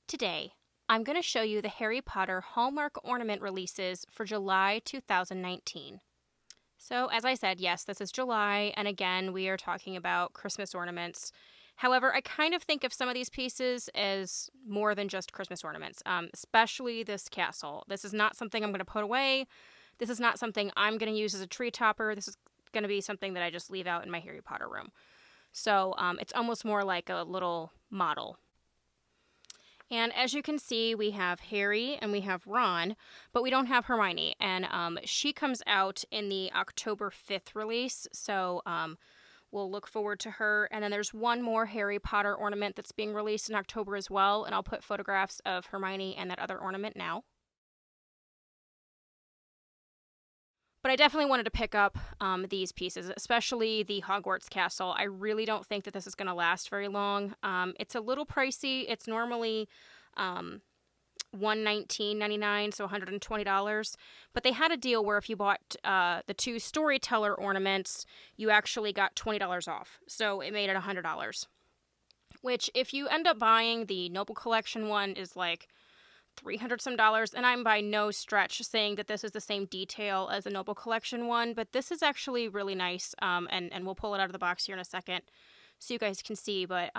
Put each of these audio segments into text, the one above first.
Today, I'm going to show you the Harry Potter Hallmark ornament releases for July 2019. So, as I said, yes, this is July, and again, we are talking about Christmas ornaments. However, I kind of think of some of these pieces as more than just Christmas ornaments, especially this castle. This is not something I'm going to put away. This is not something I'm going to use as a tree topper. This is going to be something that I just leave out in my Harry Potter room. So, it's almost more like a little model. And as you can see, we have Harry and we have Ron, but we don't have Hermione. And she comes out in the October 5th release, so we'll look forward to her. And then there's one more Harry Potter ornament that's being released in October as well, and I'll put photographs of Hermione and that other ornament now. But I definitely wanted to pick up these pieces, especially the Hogwarts Castle. I really don't think that this is going to last very long. It's a little pricey. It's normally $119.99, so $120. But they had a deal where if you bought the two Storyteller Ornaments, you actually got $20 off. So it made it $100. Which, if you end up buying the Noble Collection one, is like $300 some, and I'm by no stretch saying that this is the same detail as a Noble Collection one, but this is actually really nice, and we'll pull it out of the box here in a second so you guys can see, but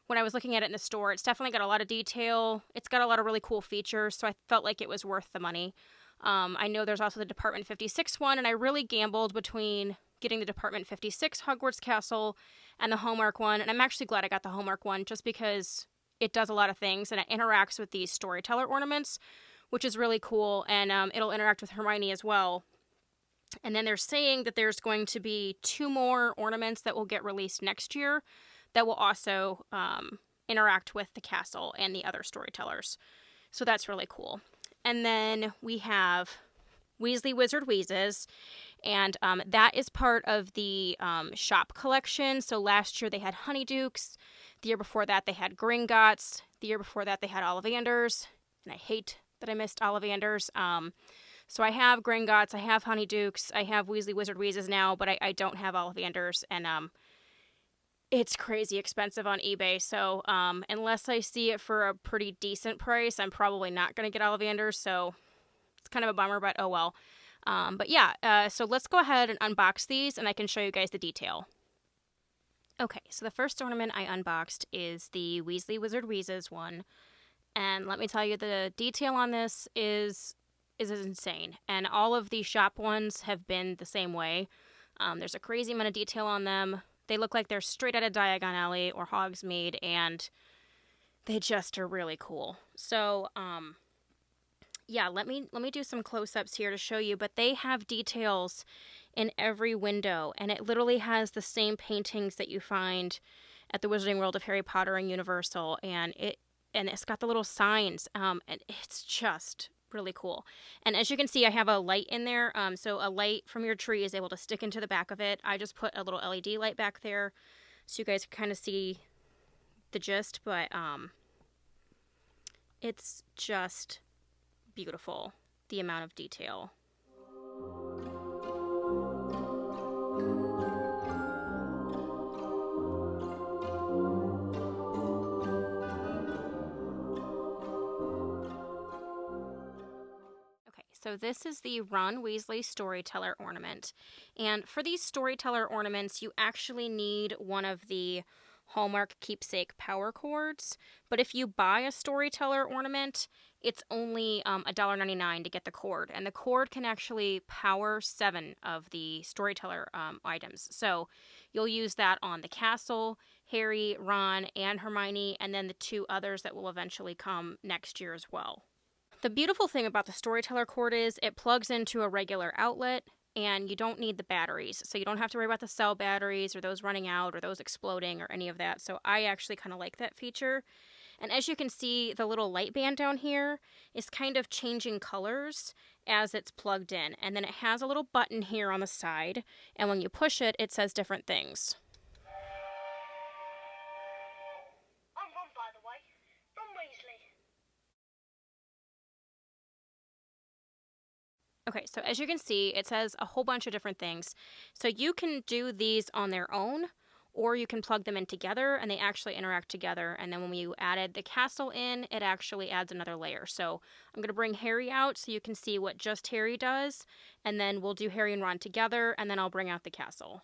when I was looking at it in the store, it's definitely got a lot of detail. It's got a lot of really cool features, so I felt like it was worth the money. I know there's also the Department 56 one, and I really gambled between getting the Department 56 Hogwarts Castle and the Hallmark one, and I'm actually glad I got the Hallmark one just because it does a lot of things, and it interacts with these Storyteller Ornaments, which is really cool, and it'll interact with Hermione as well. And then they're saying that there's going to be 2 more ornaments that will get released next year that will also interact with the castle and the other Storytellers. So that's really cool. And then we have Weasley Wizard Wheezes, and that is part of the shop collection. So last year they had Honeydukes. The year before that, they had Gringotts. The year before that, they had Ollivanders. And I hate that I missed Ollivanders. So I have Gringotts, I have Honeydukes, I have Weasley Wizard Wheezes now, but I don't have Ollivanders. And it's crazy expensive on eBay. So unless I see it for a pretty decent price, I'm probably not going to get Ollivanders. So it's kind of a bummer, but oh well. But yeah, so let's go ahead and unbox these, and I can show you guys the detail. Okay, so the first ornament I unboxed is the Weasley Wizard Wheezes one, and let me tell you, the detail on this is insane, and all of the shop ones have been the same way. There's a crazy amount of detail on them. They look like they're straight out of Diagon Alley or Hogsmeade, and they just are really cool. So, yeah, let me do some close-ups here to show you, but they have details in every window, and it literally has the same paintings that you find at the Wizarding World of Harry Potter and Universal, and it's got the little signs, and it's just really cool. And as you can see, I have a light in there, so a light from your tree is able to stick into the back of it. I just put a little LED light back there so you guys can kind of see the gist, but it's just beautiful, the amount of detail. Okay, so this is the Ron Weasley Storyteller Ornament. And for these Storyteller Ornaments, you actually need one of the Hallmark keepsake power cords, but if you buy a Storyteller Ornament, it's only $1.99 to get the cord, and the cord can actually power 7 of the Storyteller items. So you'll use that on the castle, Harry, Ron, and Hermione, and then the 2 others that will eventually come next year as well. The beautiful thing about the Storyteller cord is it plugs into a regular outlet, and you don't need the batteries, so you don't have to worry about the cell batteries or those running out or those exploding or any of that. So I actually kind of like that feature. And as you can see, the little light band down here is kind of changing colors as it's plugged in. And then it has a little button here on the side, and when you push it, it says different things. I'm Ron, by the way. Ron Weasley. Okay, so as you can see, it says a whole bunch of different things. So you can do these on their own, or you can plug them in together and they actually interact together. And then when you added the castle in, it actually adds another layer. So I'm going to bring Harry out so you can see what just Harry does, and then we'll do Harry and Ron together, and then I'll bring out the castle.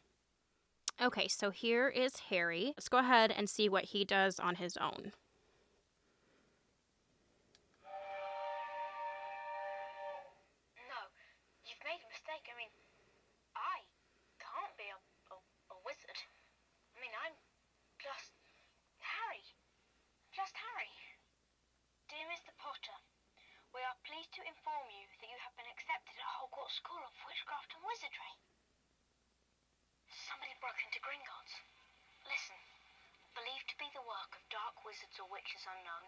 Okay, so here is Harry. Let's go ahead and see what he does on his own. No, you've made a mistake. I mean, I can't be a wizard. I mean, I'm just Harry. Just Harry. Dear Mr. Potter, we are pleased to inform you that you have been accepted at Hogwarts School of Witchcraft and Wizardry. Somebody broke into Gringotts. Listen, believed to be the work of dark wizards or witches unknown,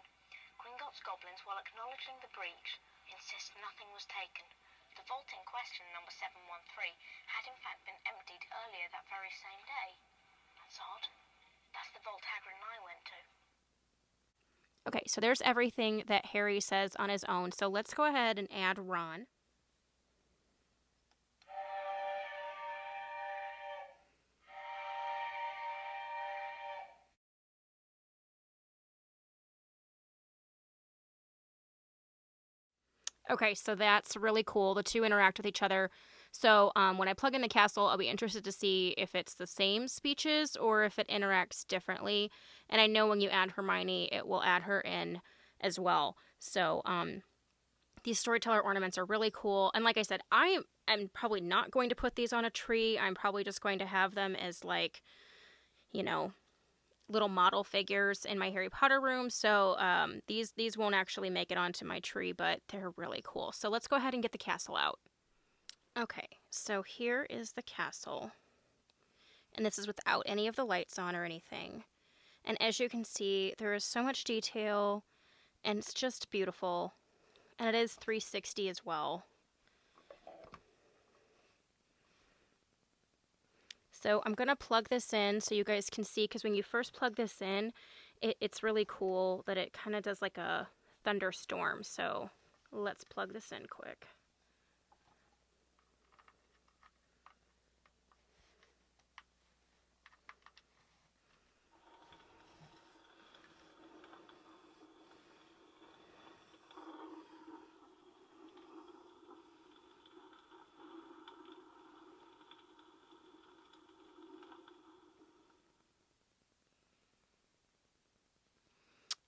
Gringotts goblins, while acknowledging the breach, insist nothing was taken. The vault in question, number 713, had in fact been emptied earlier that very same day. That's odd. That's the vault Hagrid and I went to. Okay, so there's everything that Harry says on his own. So let's go ahead and add Ron. Okay, so that's really cool. The two interact with each other. So when I plug in the castle, I'll be interested to see if it's the same speeches or if it interacts differently. And I know when you add Hermione, it will add her in as well. So these Storyteller ornaments are really cool. And like I said, I'm probably not going to put these on a tree. I'm probably just going to have them as like, you know, little model figures in my Harry Potter room. So these won't actually make it onto my tree, but they're really cool. So let's go ahead and get the castle out. Okay, so here is the castle. And this is without any of the lights on or anything. And as you can see, there is so much detail, and it's just beautiful. And it is 360 as well. So I'm going to plug this in so you guys can see, because when you first plug this in, it's really cool that it kind of does like a thunderstorm. So let's plug this in quick.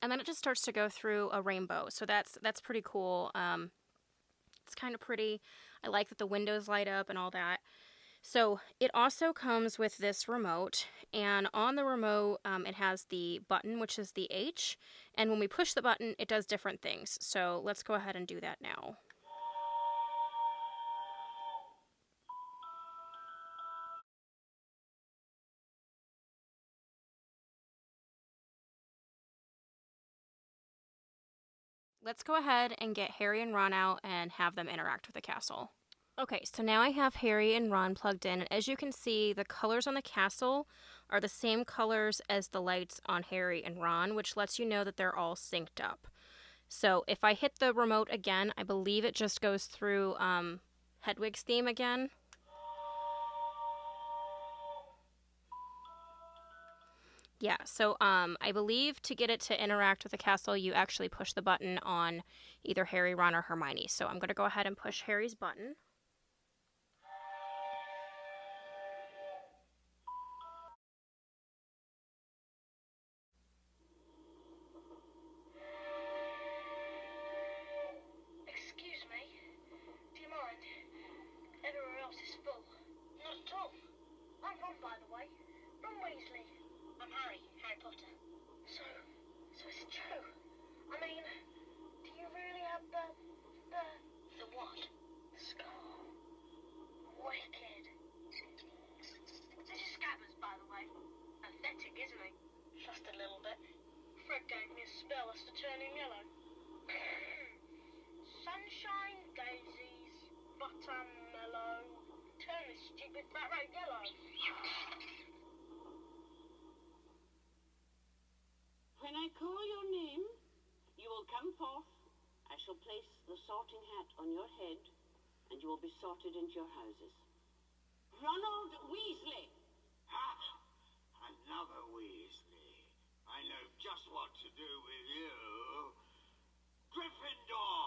And then it just starts to go through a rainbow. So that's pretty cool. It's kind of pretty. I like that the windows light up and all that. So it also comes with this remote. And on the remote, it has the button, which is the H. And when we push the button, it does different things. So let's go ahead and do that now. Let's go ahead and get Harry and Ron out and have them interact with the castle. Okay, so now I have Harry and Ron plugged in, and as you can see, the colors on the castle are the same colors as the lights on Harry and Ron, which lets you know that they're all synced up. So if I hit the remote again, I believe it just goes through Hedwig's theme again. Yeah, so I believe to get it to interact with the castle, you actually push the button on either Harry, Ron, or Hermione. So I'm going to go ahead and push Harry's button. Excuse me. Do you mind? Everywhere else is full. Not at all. I'm Ron, by the way. Ron Weasley. I'm Harry Potter. So it's true. I mean, do you really have the what? The scar. Wicked. This is Scabbers, by the way. Pathetic, isn't he? Just a little bit. Fred gave me a spell as to turn him yellow. Sunshine, daisies, buttermellow. Turn this stupid fat rat yellow. When I call your name, you will come forth. I shall place the sorting hat on your head, and you will be sorted into your houses. Ronald Weasley! Ah, what to do with you. Gryffindor!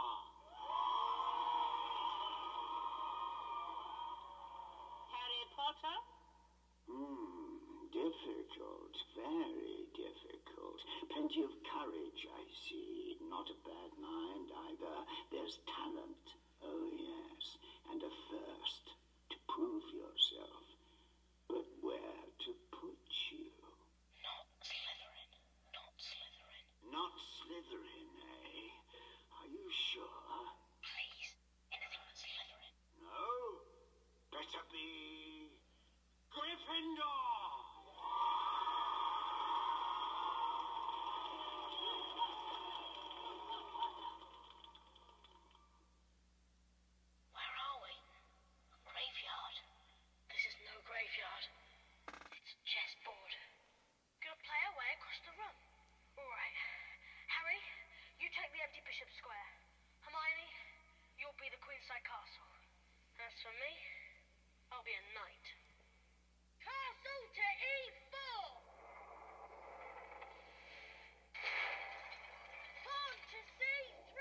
Harry Potter? Difficult, very difficult. Plenty of courage, I see. Not a bad mind either. There's talent, oh yes, and a thirst to prove yourself. But where to put you? Not Slytherin. Not Slytherin. Not Slytherin, eh? Are you sure? Please, anything but Slytherin. No? Better be Gryffindor! Where are we? A graveyard. This is no graveyard. It's a chessboard. Gonna play our way across the room. Alright. Harry, you take the empty bishop square. Hermione, you'll be the queenside castle. As for me, I'll be a knight. Castle to E4! Pawn to C3!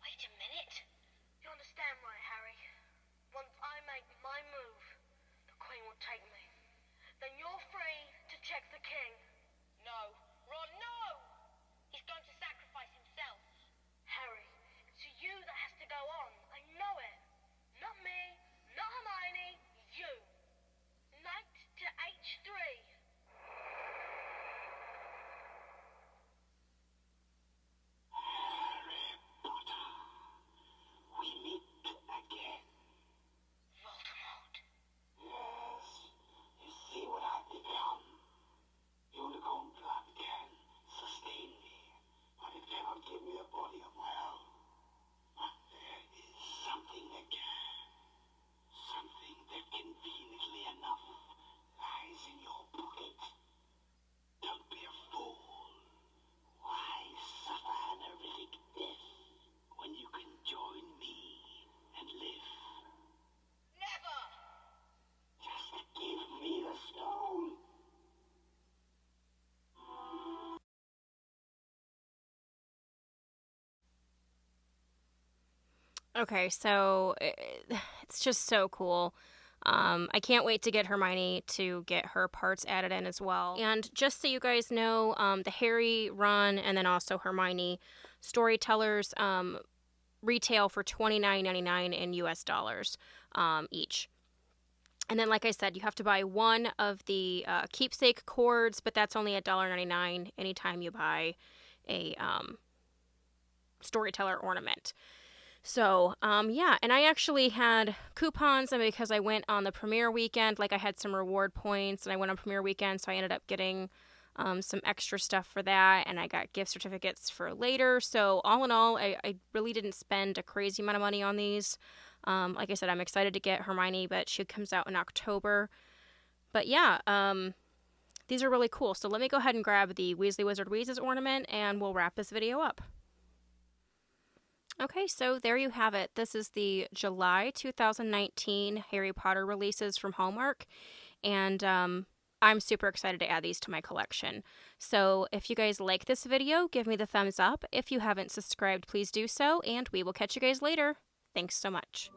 Wait a minute. You understand right, Harry? Once I make my move, the Queen will take me. Then you're free to check the King. No. Ron, no! He's going to sacrifice himself. Harry, it's you that has to go on. I know it. Not me, not Hermione, you. Knight to H3. Harry Potter, we meet again. Voldemort. Yes, you see what I've become. Unicorn blood can sustain me, but it cannot give me a body of my own. But there is something that can. Something that conveniently enough lies in your pocket. Don't be a fool. Why suffer an horrific death when you can join me and live? Never! Just give me the stone. Okay, so it's just so cool. I can't wait to get Hermione to get her parts added in as well. And just so you guys know, the Harry, Ron, and then also Hermione Storytellers retail for $29.99 in US dollars each. And then, like I said, you have to buy one of the keepsake cords, but that's only $1.99 anytime you buy a Storyteller Ornament. So, yeah, and I actually had coupons, and because I went on the premiere weekend, like I had some reward points, and I went on premiere weekend, so I ended up getting some extra stuff for that, and I got gift certificates for later. So, all in all, I really didn't spend a crazy amount of money on these. Like I said, I'm excited to get Hermione, but she comes out in October. But yeah, these are really cool. So let me go ahead and grab the Weasley Wizard Wheezes ornament, and we'll wrap this video up. Okay, so there you have it. This is the July 2019 Harry Potter releases from Hallmark, and I'm super excited to add these to my collection. So if you guys like this video, give me the thumbs up. If you haven't subscribed, please do so, and we will catch you guys later. Thanks so much.